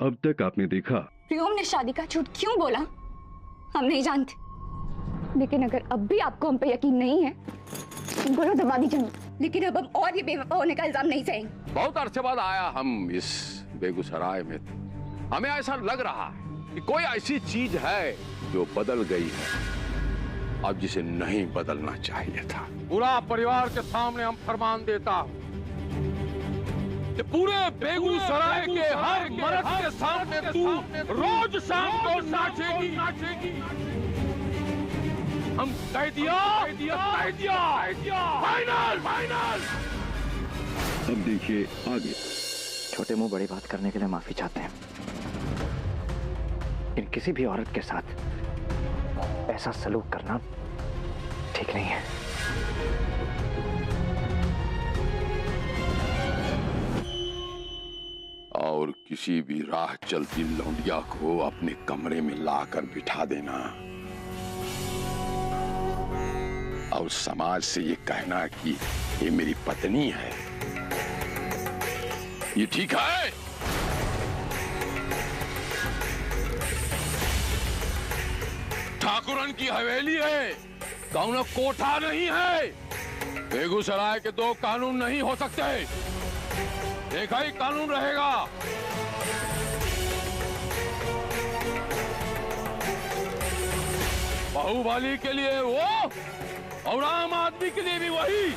अब तक आपने देखा। प्रियोम ने शादी का झूठ क्यों बोला हम नहीं जानते, लेकिन अगर अब भी आपको हम पे यकीन नहीं है गोला दबा दीजिए। लेकिन अब हम और ये बेवफा होने का इल्जाम नहीं सहेंगे। बहुत अरसे बाद आया हम इस बेगूसराय में, हमें ऐसा लग रहा है कि कोई ऐसी चीज है जो बदल गई है अब जिसे नहीं बदलना चाहिए था। पूरा परिवार के सामने हम फरमान देता हूं कि पूरे बेगूसराय के हर मर्द के सामने तू रोज शाम को नाचेगी। हम कह दिया फाइनल। अब देखिए आगे। छोटे मुंह बड़ी बात करने के लिए माफी चाहते हैं, लेकिन किसी भी औरत के साथ ऐसा सलूक करना ठीक नहीं है। और किसी भी राह चलती लौंडिया को अपने कमरे में लाकर बिठा देना और समाज से ये कहना कि ये मेरी पत्नी है, ये ठीक है? ठाकुरन की हवेली है, कौन कोठा नहीं है। बेगूसराय के दो कानून नहीं हो सकते, एक ही कानून रहेगा। बाहुबली के लिए वो और आम आदमी के लिए भी वही।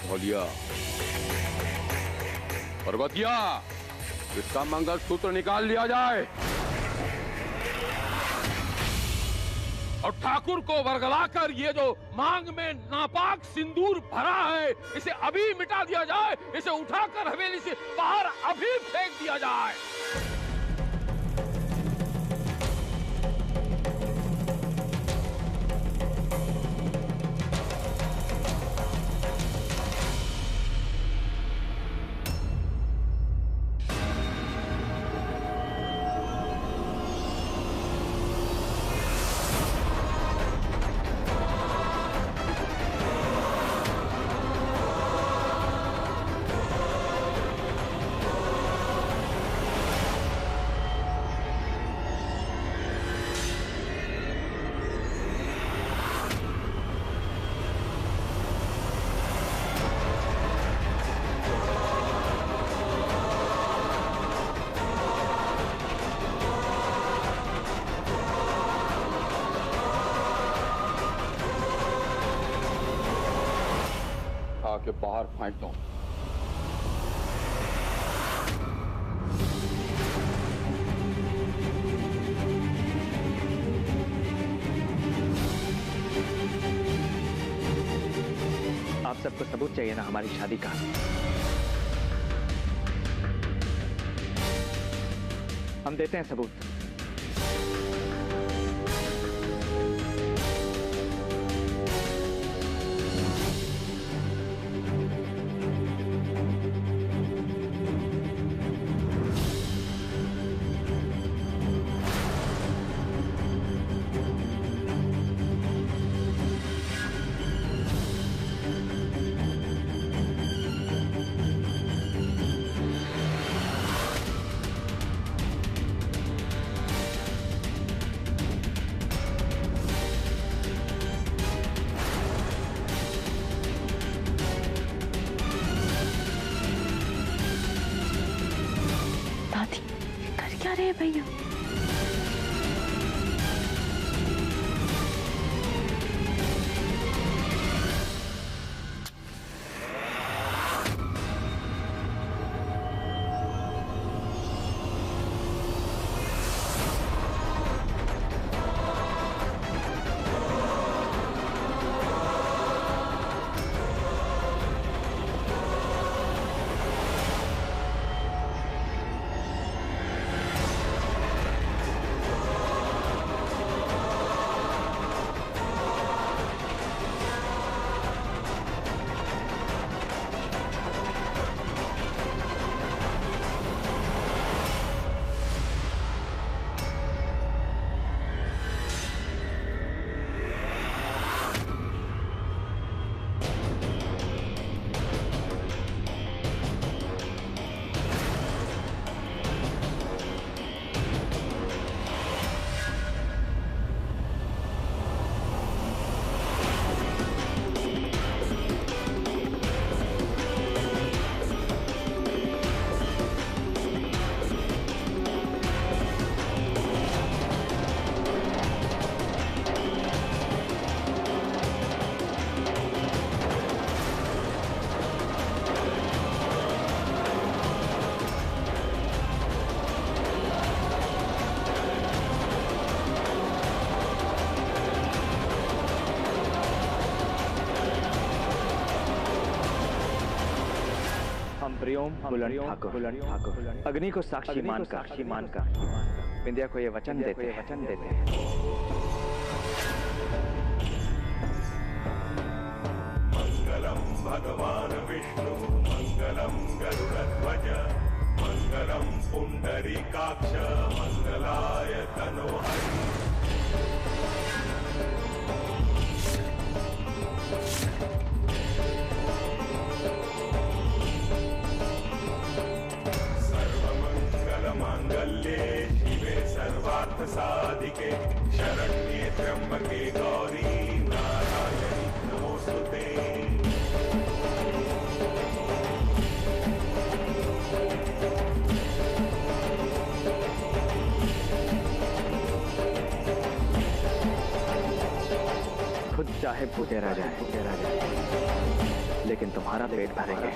धौलिया पर्वतिया, इसका मंगलसूत्र निकाल लिया जाए और ठाकुर को वर्गलाकर ये जो मांग में नापाक सिंदूर भरा है इसे अभी मिटा दिया जाए, इसे उठाकर हवेली से बाहर अभी फेंक दिया जाए। के बाहर फेंक दो। आप सबको सबूत चाहिए ना हमारी शादी का? हम देते हैं सबूत। क्या रहे भैया? हरिओम बुलंद ठाकुर अग्नि को साक्षी मानकर विंध्या को ये वचन देते हैं। मंगलम भगवान विष्णु मंगलम गरुड़ध्वज मंगलम पुंडरीकाक्ष मंगलाय तनोहरि। सर्वमंगलमांगल्ये शिवे सर्वार्थ साधिके शरण्ये त्र्यंबके गौरी नारायणी नमोस्तुते। खुद चाहे भूखे रह जाए लेकिन तुम्हारा पेट भरेंगे।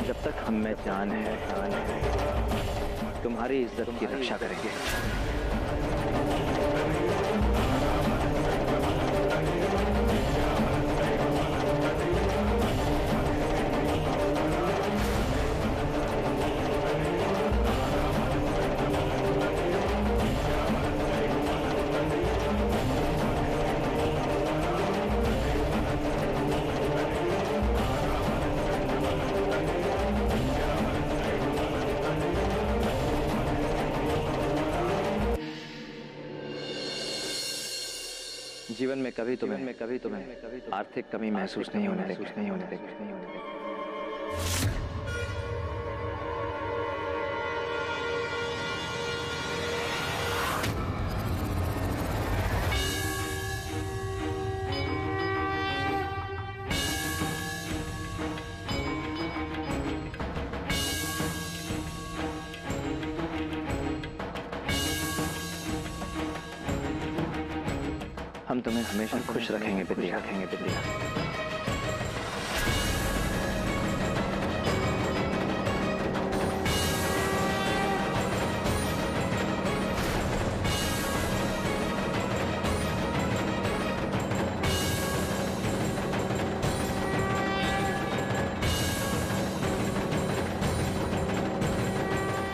जब तक हम में जान है तुम्हारी इज्जत की रक्षा करेंगे। जीवन में कभी तुम्हें आर्थिक कमी महसूस नहीं होने देंगे। हम तुम्हें हमेशा खुश रखेंगे बिंदिया।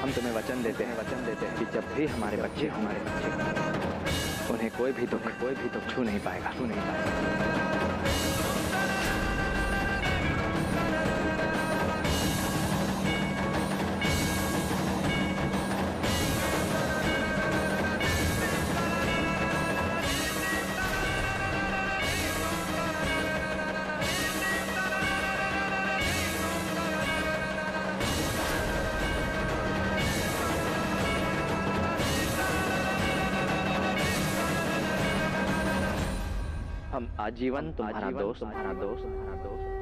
हम तुम्हें वचन देते हैं कि जब भी हमारे बच्चे उन्हें कोई भी दुख छू नहीं पाएगा। हम आजीवन तुम्हारा दोस्त,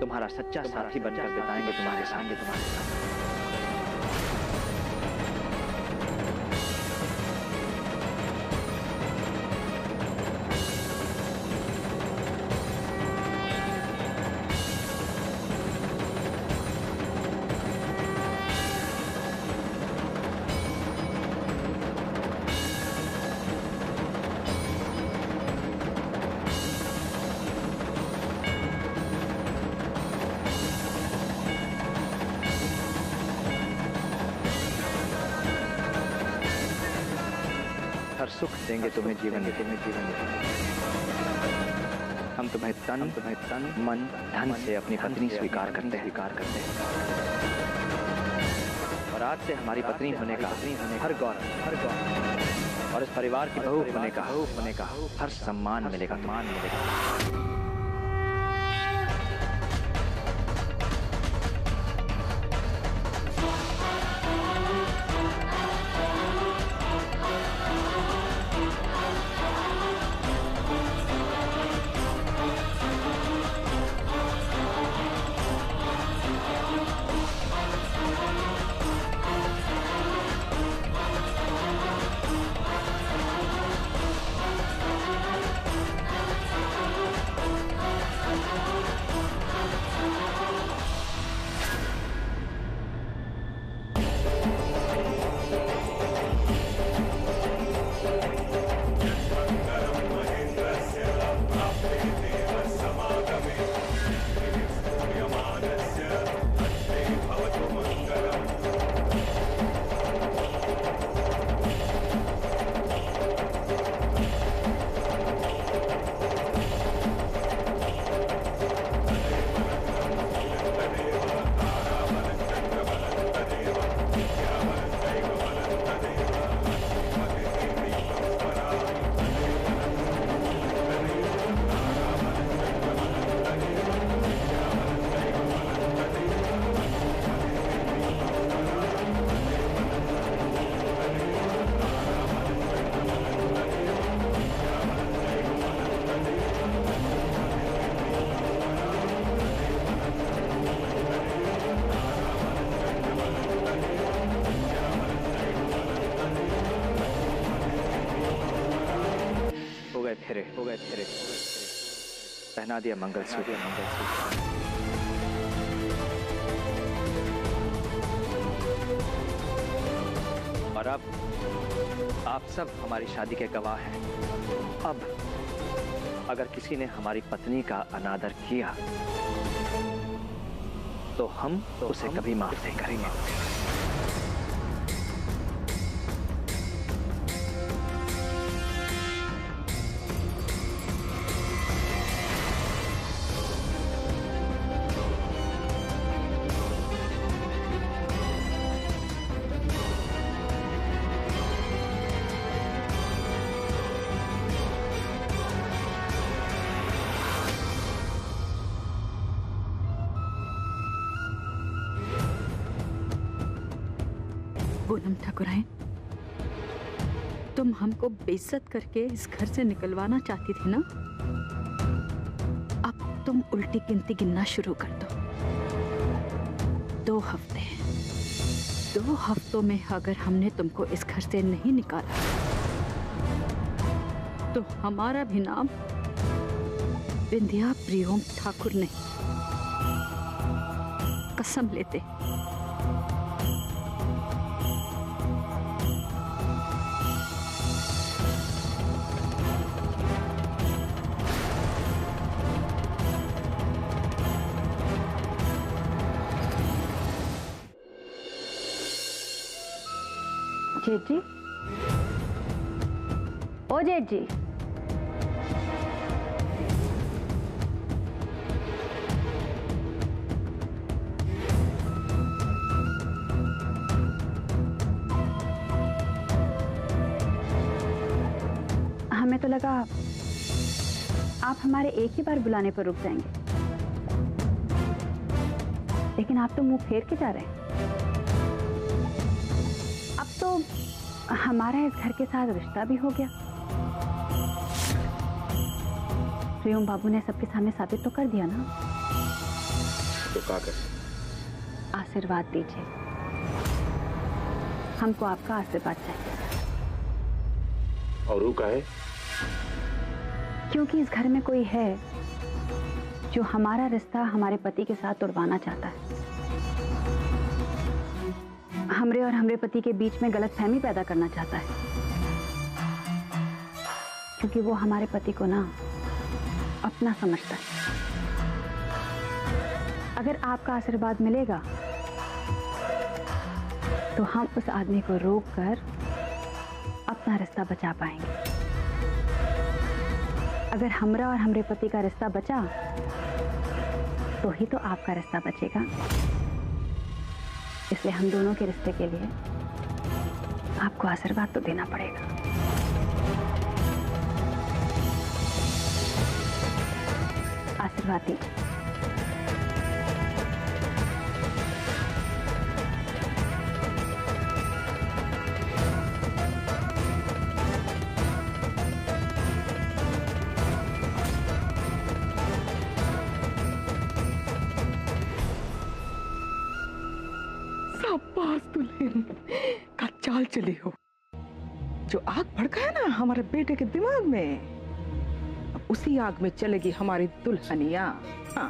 तुम्हारा सच्चा साथी बनकर बिताएंगे तुम्हारे साथ। हर सुख देंगे तुम्हें जीवन में। हम तुम्हें तन मन धन से अपनी पत्नी स्वीकार करते हैं। और आज से हमारी पत्नी होने का हर गौरव और इस परिवार की बहू होने का हर सम्मान मिलेगा। फेरे, हो गए फेरे। पहना दिया मंगलसूत्र, और अब आप सब हमारी शादी के गवाह हैं। अब अगर किसी ने हमारी पत्नी का अनादर किया तो हम उसे कभी माफ नहीं करेंगे। पूनम ठाकुराइन, तुम हमको बेइज्जत करके इस घर से निकलवाना चाहती थी ना? अब तुम उल्टी गिनती गिनना शुरू कर दो। 2 हफ्ते, 2 हफ्तों में अगर हमने तुमको इस घर से नहीं निकाला तो हमारा भी नाम विंध्या प्रियोम ठाकुर नहीं। कसम लेते। जेठ जी, ओ जेठ जी, हमें तो लगा आप हमारे एक ही बार बुलाने पर रुक जाएंगे, लेकिन आप तो मुंह फेर के जा रहे हैं। अब तो हमारा इस घर के साथ रिश्ता भी हो गया। प्रियम बाबू ने सबके सामने साबित तो कर दिया ना। तो क्या करें? आशीर्वाद दीजिए, हमको आपका आशीर्वाद चाहिए। और वो का है? क्योंकि इस घर में कोई है जो हमारा रिश्ता हमारे पति के साथ तोड़वाना चाहता है। हमरे और हमरे पति के बीच में गलतफहमी पैदा करना चाहता है, क्योंकि वो हमारे पति को ना अपना समझता है। अगर आपका आशीर्वाद मिलेगा तो हम उस आदमी को रोककर अपना रिश्ता बचा पाएंगे। अगर हमरा और हमरे पति का रिश्ता बचा तो ही तो आपका रिश्ता बचेगा। इसलिए हम दोनों के रिश्ते के लिए आपको आशीर्वाद तो देना पड़ेगा। आशीर्वाद दीजिए। शाबाश दुल्हन, का चाल चली हो। जो आग भड़का है ना हमारे बेटे के दिमाग में, अब उसी आग में चलेगी हमारी दुल्हनिया। हाँ।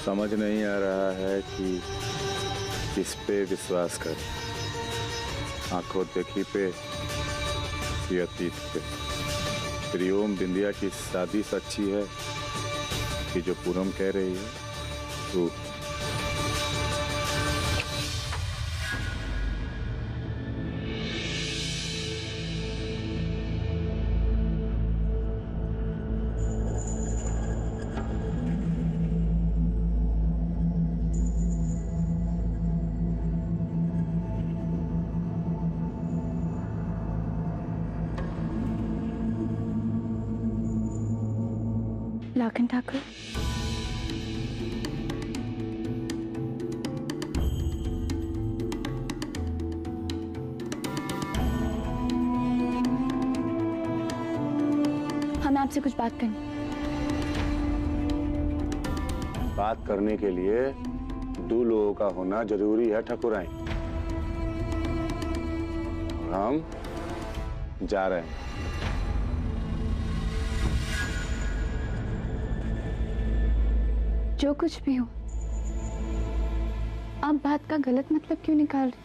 समझ नहीं आ रहा है कि किस पे विश्वास कर, आंखों देखी पे कि अतीत पे। प्रियोम बिंदिया की शादी सच्ची है कि जो पूनम कह रही है वो? लाखन ठाकुर, हमें आपसे कुछ बात करनी। बात करने के लिए दो लोगों का होना जरूरी है ठकुराइन। और हम जा रहे हैं। जो कुछ भी हो, आप बात का गलत मतलब क्यों निकाल रहे?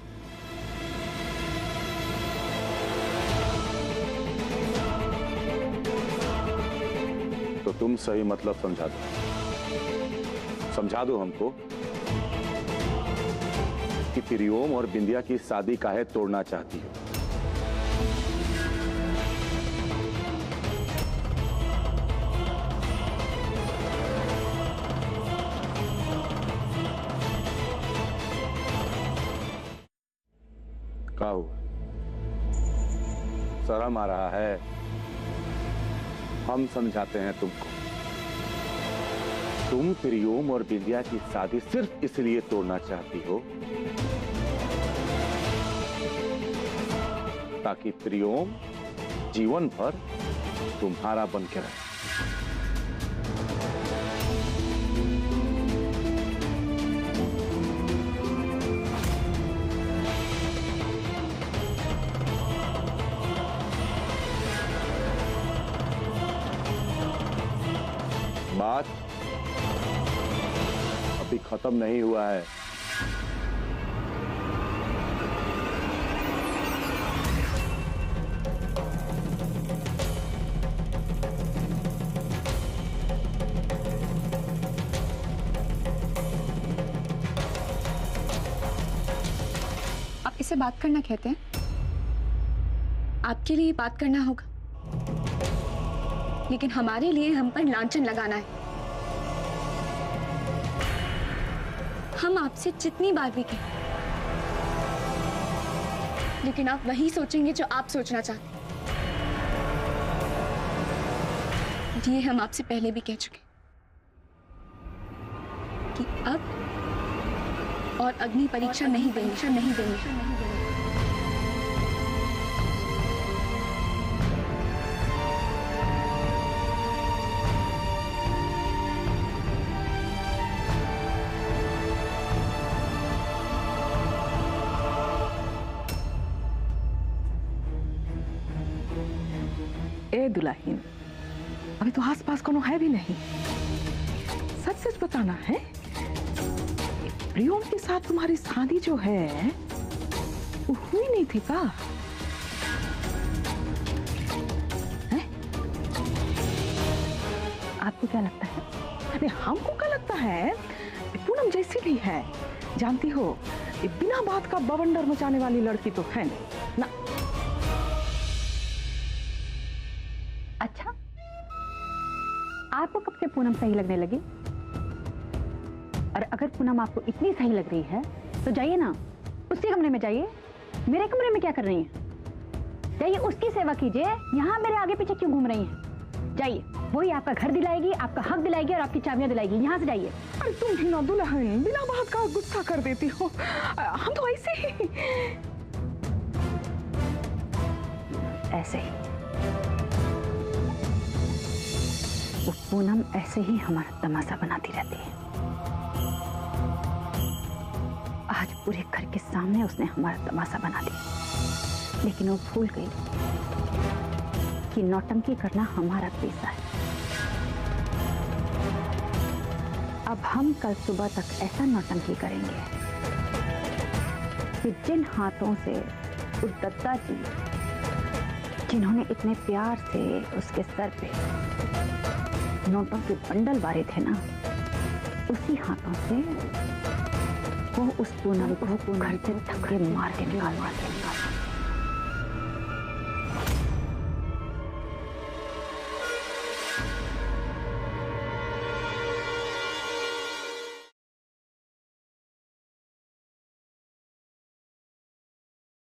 तो तुम सही मतलब समझा दो, समझा दो हमको कि प्रियोम और बिंदिया की शादी काहे तोड़ना चाहती हो। क्या हुआ? शर्म आ रहा है? हम समझाते हैं तुमको। तुम प्रियोम और बिंदिया की शादी सिर्फ इसलिए तोड़ना चाहती हो ताकि प्रियोम जीवन भर तुम्हारा बन के रहे। बात अभी खत्म नहीं हुआ है। आप इसे बात करना कहते हैं? आपके लिए बात करना होगा, लेकिन हमारे लिए हम पर लांछन लगाना है। हम आपसे जितनी बार भी कहें, लेकिन आप वही सोचेंगे जो आप सोचना चाहते हैं। ये हम आपसे पहले भी कह चुके कि अब और अग्नि परीक्षा नहीं देंगे। ए दुल्हन, अभी तो आसपास कोनो है भी नहीं। सच सच बताना है, प्रियोम के साथ तुम्हारी शादी जो है वो हुई नहीं थी का? है? आपको क्या लगता है? अरे हमको क्या लगता है, पूनम जैसी भी है, जानती हो, ये बिना बात का बवंडर मचाने वाली लड़की तो है नहीं ना। अच्छा, आपको कब से पूनम सही लगने लगी? और अगर पूनम आपको इतनी सही लग रही है तो जाइए ना, उसके कमरे में जाइए। मेरे कमरे में क्या कर रही हैं? जाइए, उसकी सेवा कीजिए। यहाँ मेरे आगे पीछे क्यों घूम रही हैं? जाइए, वही आपका घर दिलाएगी, आपका हक दिलाएगी और आपकी चाबियां दिलाएगी। यहाँ से जाइए। अरे तुम भी ना दुल्हन, बिना बात का गुस्सा कर देती हो। हम तो ऐसे ही वो पूनम ऐसे ही हमारा तमाशा बनाती रहती है। आज पूरे घर के सामने उसने हमारा तमाशा बना दिया, लेकिन वो भूल गई कि नौटंकी करना हमारा पेशा है। अब हम कल सुबह तक ऐसा नौटंकी करेंगे कि जिन हाथों से उस दत्ता जी, जिन्होंने इतने प्यार से उसके सर पे नोटों के बंडल बारे थे ना, उसी हाथों से वो उस पूनम को घर से धक्के मार के निकाल